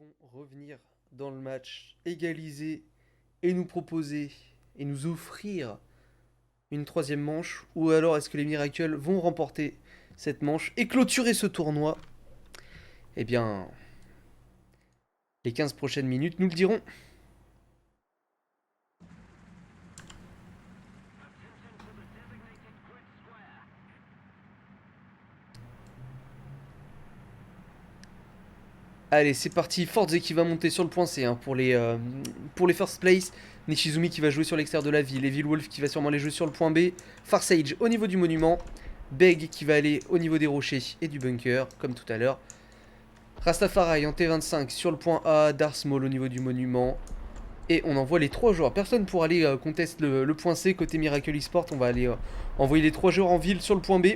vont revenir dans le match, égaliser et nous proposer et nous offrir une troisième manche, ou alors est-ce que les Miracles vont remporter cette manche et clôturer ce tournoi? Eh bien, les 15 prochaines minutes nous le diront. Allez, c'est parti. Forze qui va monter sur le point C pour les first place. Nishizumi qui va jouer sur l'extérieur de la ville. Evil Wolf qui va sûrement les jouer sur le point B. Farsage au niveau du monument. Beg qui va aller au niveau des rochers et du bunker, comme tout à l'heure. Rastafari en T25 sur le point A. Darth Maul au niveau du monument. Et on envoie les 3 joueurs. Personne pour aller contester le point C côté Miracle Esport. On va aller envoyer les 3 joueurs en ville sur le point B.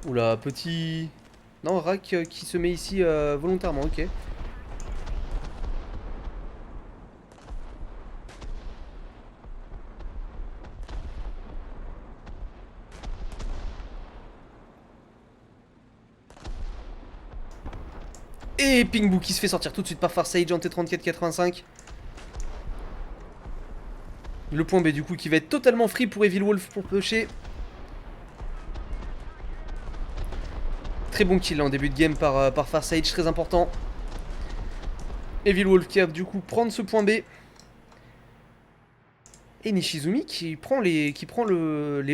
Oula, petit... Non, Rack qui se met ici volontairement, ok. Et Pingbu qui se fait sortir tout de suite par Farsage en T34-85. Le point B du coup qui va être totalement free pour Evil Wolf pour pêcher. Très bon kill en début de game par Farsage, très important. Evil Wolf qui va du coup prendre ce point B. Et Nishizumi qui prend les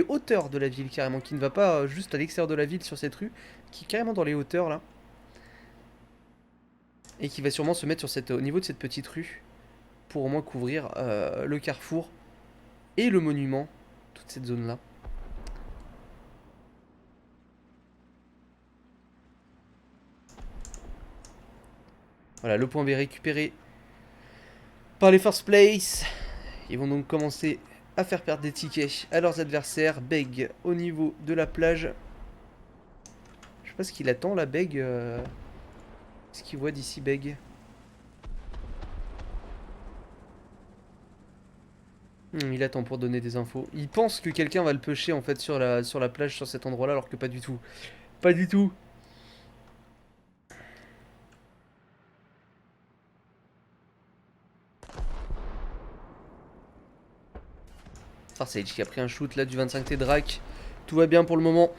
hauteurs de la ville carrément, qui ne va pas juste à l'extérieur de la ville sur cette rue, qui est carrément dans les hauteurs là. Et qui va sûrement se mettre au niveau de cette petite rue pour au moins couvrir le carrefour et le monument, toute cette zone là. Voilà, le point B récupéré par les first place. Ils vont donc commencer à faire perdre des tickets à leurs adversaires. Beg au niveau de la plage. Je sais pas ce qu'il attend là, Beg. Ce qu'il voit d'ici, Beg. Il attend pour donner des infos. Il pense que quelqu'un va le pêcher en fait sur la plage, sur cet endroit là, alors que pas du tout. Pas du tout. Farsage qui a pris un shoot là du 25T Drac. Tout va bien pour le moment.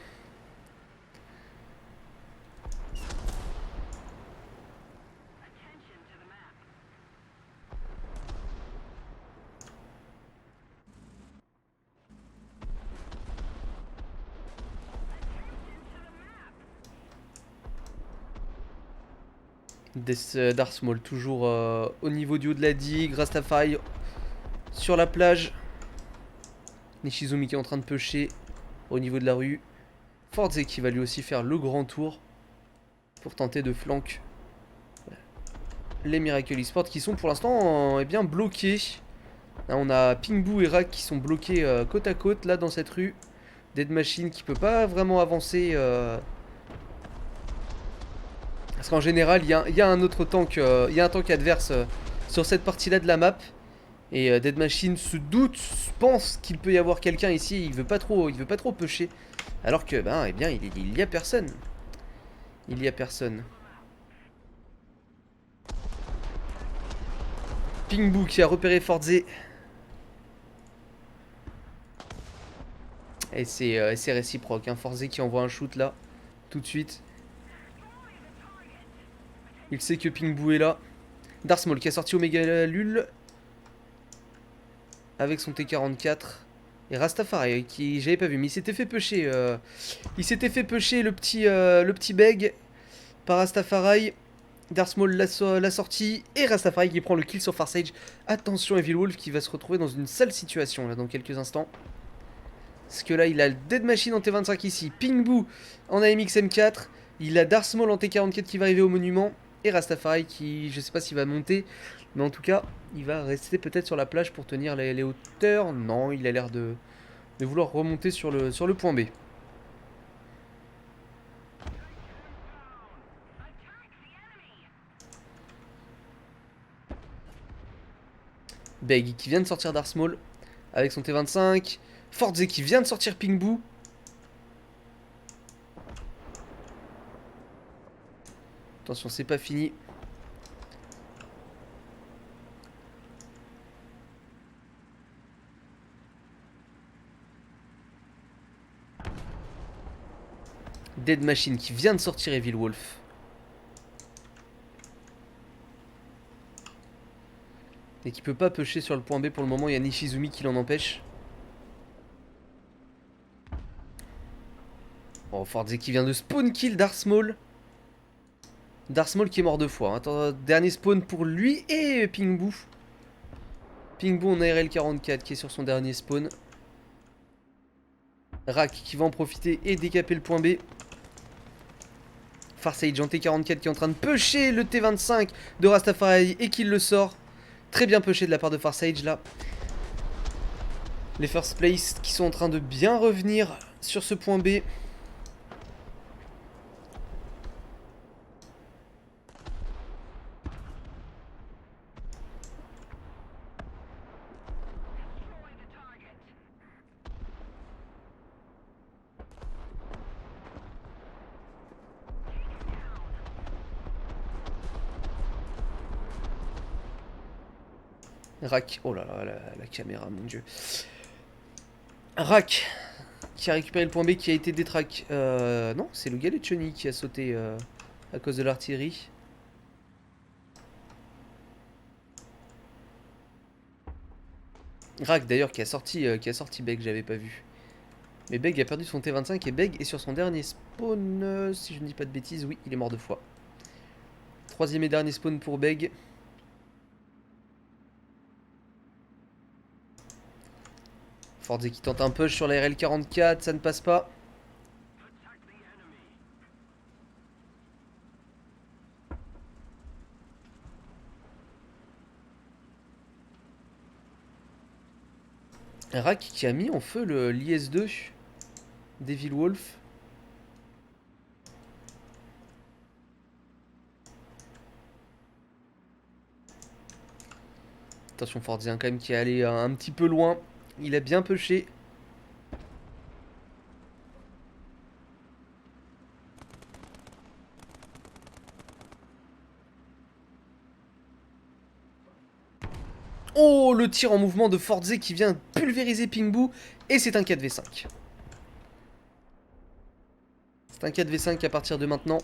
Darth Maul toujours au niveau du haut de la digue. Rastafari sur la plage. Nishizumi qui est en train de pêcher au niveau de la rue. Forze qui va lui aussi faire le grand tour pour tenter de flanquer les Miracle Esports qui sont pour l'instant bien bloqués. Là, on a Pingbu et Rak qui sont bloqués côte à côte là dans cette rue. Dead Machine qui peut pas vraiment avancer. Parce qu'en général, il y a un autre tank, il y a un tank adverse sur cette partie-là de la map. Et Dead Machine se doute, pense qu'il peut y avoir quelqu'un ici. Il veut pas trop pusher. Alors que, ben, eh bien, il y a personne. Il y a personne. Pingbu qui a repéré Forze. Et c'est réciproque. Hein. Forze qui envoie un shoot là, tout de suite. Il sait que Pingbu est là. Darth Maul qui a sorti Omega Lul avec son T44. Et Rastafari qui j'avais pas vu, mais il s'était fait pusher. Il s'était fait pusher le petit Beg par Rastafari. Darth Maul l'a sorti. Et Rastafari qui prend le kill sur Farsage. Attention Evil Wolf qui va se retrouver dans une sale situation là dans quelques instants. Parce que là il a le Dead Machine en T25 ici. Pingbu en AMX M4. Il a Darth Maul en T44 qui va arriver au monument. Et Rastafari qui, je sais pas s'il va monter, mais en tout cas, il va rester peut-être sur la plage pour tenir les hauteurs. Non, il a l'air de vouloir remonter sur le point B. Beg qui vient de sortir Darth Maul avec son T25. Forze qui vient de sortir Pingbu. Attention, c'est pas fini. Dead Machine qui vient de sortir Evil Wolf. Et qui peut pas pusher sur le point B pour le moment. Il y a Nishizumi qui l'en empêche. Oh, Forze qui vient de spawn kill Darth Maul. Darth Maul qui est mort 2 fois. Attends, dernier spawn pour lui et Pingbu. Pingbu en ARL 44 qui est sur son dernier spawn. Rak qui va en profiter et décaper le point B. Farsage en T44 qui est en train de pusher le T25 de Rastafari et qui le sort. Très bien pushé de la part de Farsage là. Les first place qui sont en train de bien revenir sur ce point B. Rak, oh là là, la caméra, mon dieu. Rak, qui a récupéré le point B, qui a été détraqué. Non, c'est le galet de Chun-Li qui a sauté à cause de l'artillerie. Rak d'ailleurs qui a sorti Beg, j'avais pas vu. Mais Beg a perdu son T25 et Beg est sur son dernier spawn. Si je ne dis pas de bêtises, oui, il est mort 2 fois. Troisième et dernier spawn pour Beg. Forze qui tente un push sur la RL44, ça ne passe pas. Rak qui a mis en feu l'IS-2 d'Evil Wolf. Attention Forze quand même qui est allé un petit peu loin. Il a bien pushé. Oh, le tir en mouvement de Forze qui vient pulvériser Pingbu. Et c'est un 4v5. C'est un 4v5 à partir de maintenant.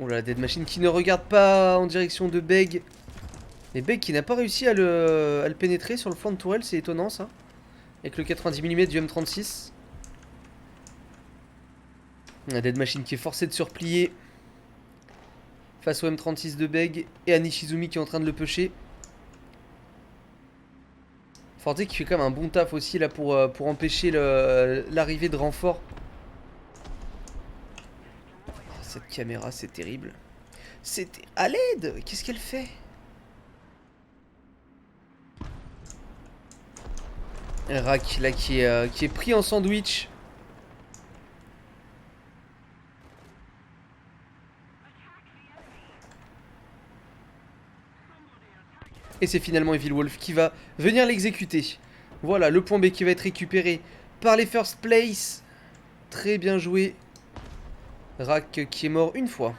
Oh là, Dead Machine qui ne regarde pas en direction de Beg. Mais Beg qui n'a pas réussi à le pénétrer sur le flanc de tourelle, c'est étonnant ça. Avec le 90 mm du M36. La Dead Machine qui est forcé de se replier face au M36 de Beg et à Nishizumi qui est en train de le pusher. Forze qui fait quand même un bon taf aussi là pour empêcher l'arrivée de renfort. Oh, cette caméra c'est terrible. C'était à l'aide. Qu'est-ce qu'elle fait? Rak là qui est pris en sandwich. Et c'est finalement Evil Wolf qui va venir l'exécuter. Voilà, le point B qui va être récupéré par les first place. Très bien joué. Rak qui est mort une fois.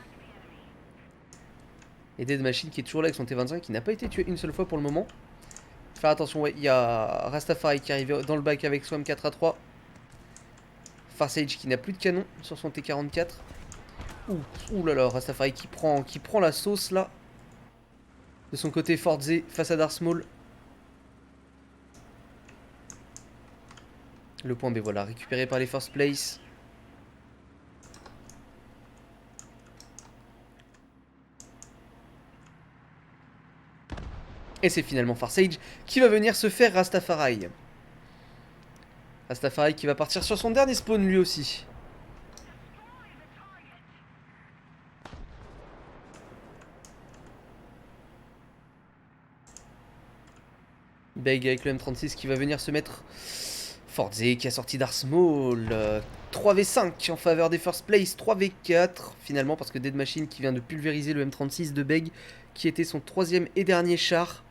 Et Dead Machine qui est toujours là avec son T25 qui n'a pas été tué une seule fois pour le moment. Faire attention, ouais, il y a Rastafari qui arrive dans le bac avec son M4A3. Farsage qui n'a plus de canon sur son T44. Ouh là là, Rastafari qui prend la sauce là. De son côté, Forze face à Darth Maul. Le point B, voilà, récupéré par les first place. Et c'est finalement Farsage qui va venir se faire Rastafari. Rastafari qui va partir sur son dernier spawn lui aussi. Beg avec le M36 qui va venir se mettre Forze qui a sorti Darth Maul. 3v5 en faveur des first place. 3v4 finalement parce que Dead Machine qui vient de pulvériser le M36 de Beg qui était son troisième et dernier char.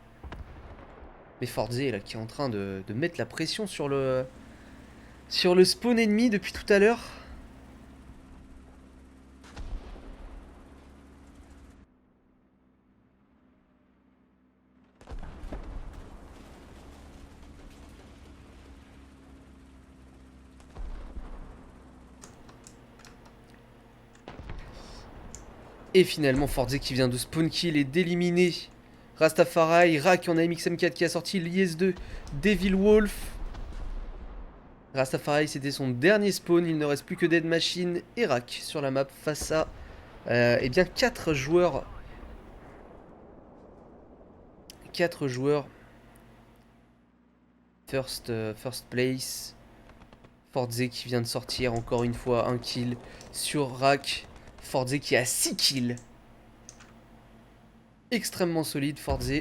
Mais Forze là qui est en train de mettre la pression sur le spawn ennemi depuis tout à l'heure. Et finalement Forze qui vient de spawn kill et d'éliminer Rastafari. Rak en AMXM4 qui a sorti l'IS-2 Devil Wolf. Rastafari c'était son dernier spawn, il ne reste plus que Dead Machine et Rak sur la map face à eh bien 4 joueurs. 4 joueurs. First place. Forze qui vient de sortir encore une fois un kill sur Rak. Forze qui a 6 kills. Extrêmement solide Forze.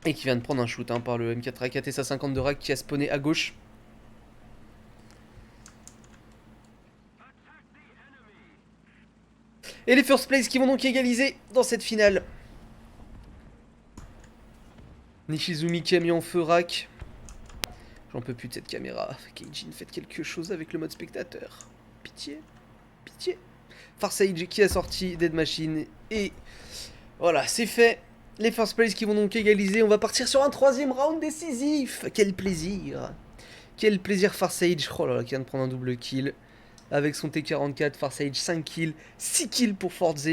Et qui vient de prendre un shoot par le M4A4 et sa 50 de Rak qui a spawné à gauche. Et les first place qui vont donc égaliser dans cette finale. Nishizumi qui a mis en feu Rak. J'en peux plus de cette caméra. Keijin, faites quelque chose avec le mode spectateur. Pitié. Pitié. Farsage qui a sorti Dead Machine. Et voilà, c'est fait. Les first place qui vont donc égaliser. On va partir sur un troisième round décisif. Quel plaisir. Quel plaisir Farsage. Oh là là, qui vient de prendre un double kill. Avec son T44, Farsage 5 kills. 6 kills pour Forze.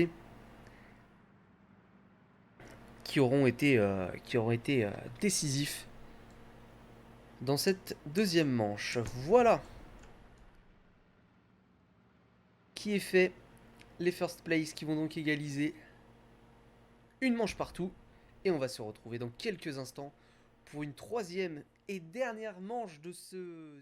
Qui auront été décisifs dans cette deuxième manche. Voilà qui est fait. Les first place qui vont donc égaliser. Une manche partout. Et on va se retrouver dans quelques instants pour une troisième et dernière manche de ce